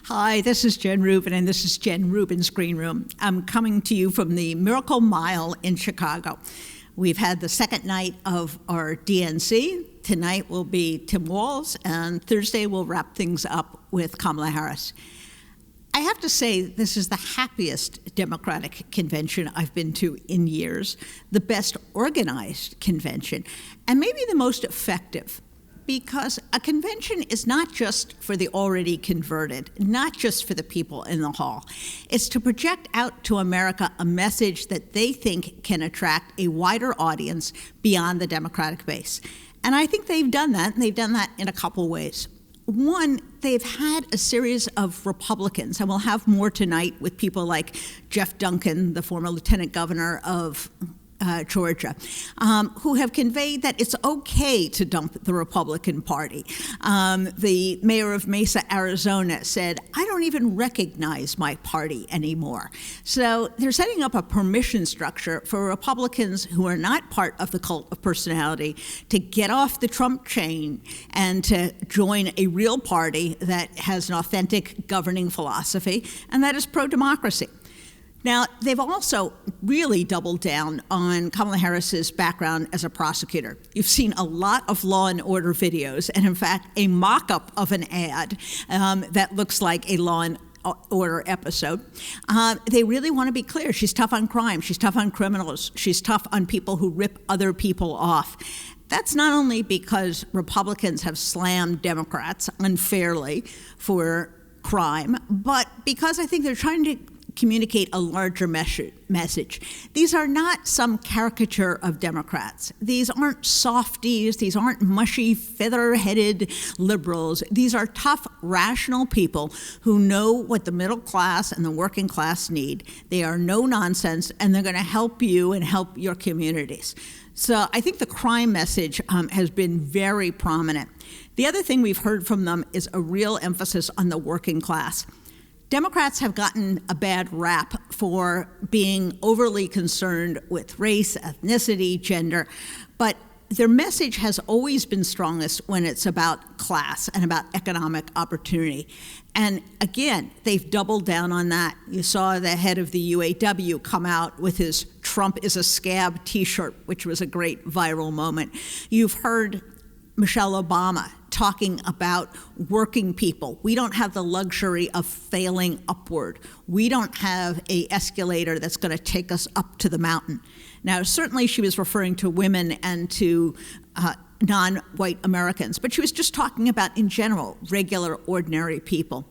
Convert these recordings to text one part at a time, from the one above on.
Hi, this is Jen Rubin, and this is Jen Rubin's Green Room. I'm coming to you from the Miracle Mile in Chicago. We've had the second night of our DNC. Tonight will be Tim Walz, and Thursday we'll wrap things up with Kamala Harris. I have to say, this is the happiest Democratic convention I've been to in years, the best organized convention, and maybe the most effective. Because a convention is not just for the already converted, not just for the people in the hall. It's to project out to America a message that they think can attract a wider audience beyond the Democratic base. And I think they've done that, and they've done that in a couple ways. One, they've had a series of Republicans, and we'll have more tonight with people like Jeff Duncan, the former lieutenant governor of Georgia, who have conveyed that it's okay to dump the Republican Party. The mayor of Mesa, Arizona said, I don't even recognize my party anymore. So they're setting up a permission structure for Republicans who are not part of the cult of personality to get off the Trump chain and to join a real party that has an authentic governing philosophy and that is pro-democracy. Now, they've also really doubled down on Kamala Harris's background as a prosecutor. You've seen a lot of Law and Order videos, and in fact, a mock-up of an ad that looks like a Law and Order episode. They really want to be clear. She's tough on crime. She's tough on criminals. She's tough on people who rip other people off. That's not only because Republicans have slammed Democrats unfairly for crime, but because I think they're trying to communicate a larger message. These are not some caricature of Democrats. These aren't softies. These aren't mushy, feather-headed liberals. These are tough, rational people who know what the middle class and the working class need. They are no nonsense, and they're going to help you and help your communities. So I think the crime message has been very prominent. The other thing we've heard from them is a real emphasis on the working class. Democrats have gotten a bad rap for being overly concerned with race, ethnicity, gender, but their message has always been strongest when it's about class and about economic opportunity. And again, they've doubled down on that. You saw the head of the UAW come out with his Trump is a scab t-shirt, which was a great viral moment. You've heard Michelle Obama talking about working people. We don't have the luxury of failing upward. We don't have an escalator that's going to take us up to the mountain. Now, certainly she was referring to women and to non-white Americans, but she was just talking about, in general, regular, ordinary people.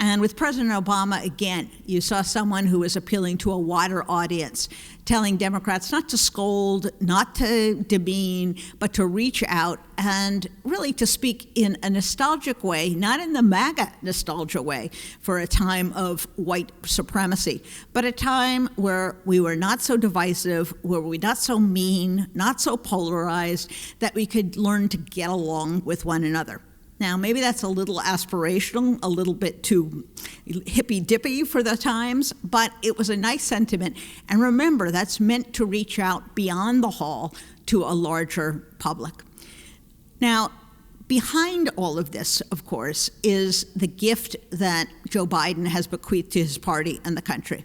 And with President Obama, again, you saw someone who was appealing to a wider audience, telling Democrats not to scold, not to demean, but to reach out and really to speak in a nostalgic way, not in the MAGA nostalgia way for a time of white supremacy, but a time where we were not so divisive, where we were not so mean, not so polarized, that we could learn to get along with one another. Now, maybe that's a little aspirational, a little bit too hippy-dippy for the times, but it was a nice sentiment. And remember, that's meant to reach out beyond the hall to a larger public. Now, behind all of this, of course, is the gift that Joe Biden has bequeathed to his party and the country.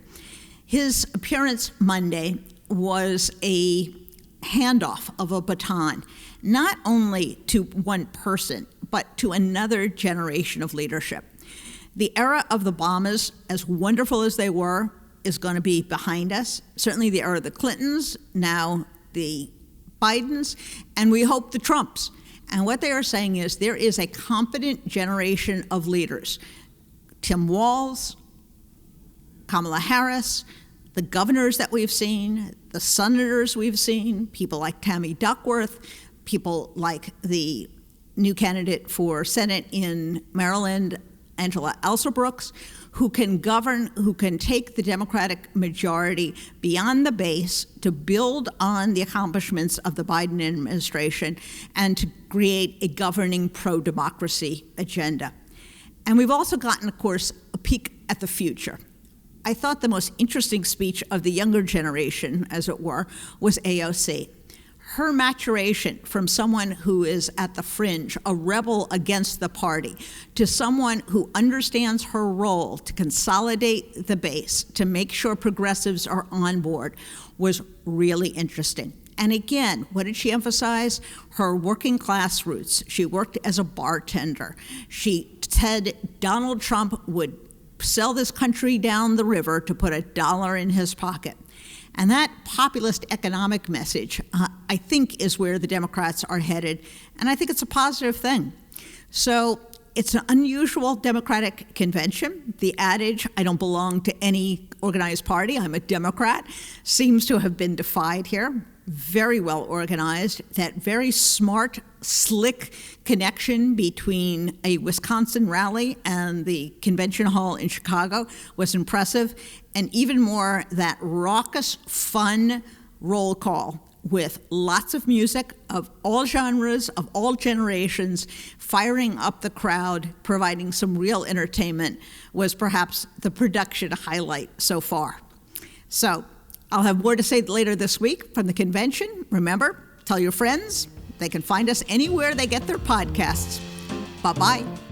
His appearance Monday was a handoff of a baton, not only to one person, but to another generation of leadership. The era of the Obamas, as wonderful as they were, is going to be behind us. Certainly the era of the Clintons, now the Bidens, and we hope the Trumps. And what they are saying is there is a competent generation of leaders. Tim Walz, Kamala Harris, the governors that we've seen, the senators we've seen, people like Tammy Duckworth, people like the new candidate for Senate in Maryland, Angela Alsobrooks, who can govern, who can take the Democratic majority beyond the base to build on the accomplishments of the Biden administration and to create a governing pro-democracy agenda. And we've also gotten, of course, a peek at the future. I thought the most interesting speech of the younger generation, as it were, was AOC. her maturation from someone who is at the fringe, a rebel against the party, to someone who understands her role to consolidate the base, to make sure progressives are on board, was really interesting. And again, what did she emphasize? Her working class roots. She worked as a bartender. She said Donald Trump would sell this country down the river to put $1 in his pocket. And that populist economic message, I think, is where the Democrats are headed, and I think it's a positive thing. So it's an unusual Democratic convention. The adage, I don't belong to any organized party, I'm a Democrat, seems to have been defied here. Very well organized, that very smart, slick connection between a Wisconsin rally and the convention hall in Chicago was impressive, and even more, that raucous, fun roll call with lots of music of all genres, of all generations, firing up the crowd, providing some real entertainment, was perhaps the production highlight so far. So I'll have more to say later this week from the convention. Remember, tell your friends. They can find us anywhere they get their podcasts. Bye-bye.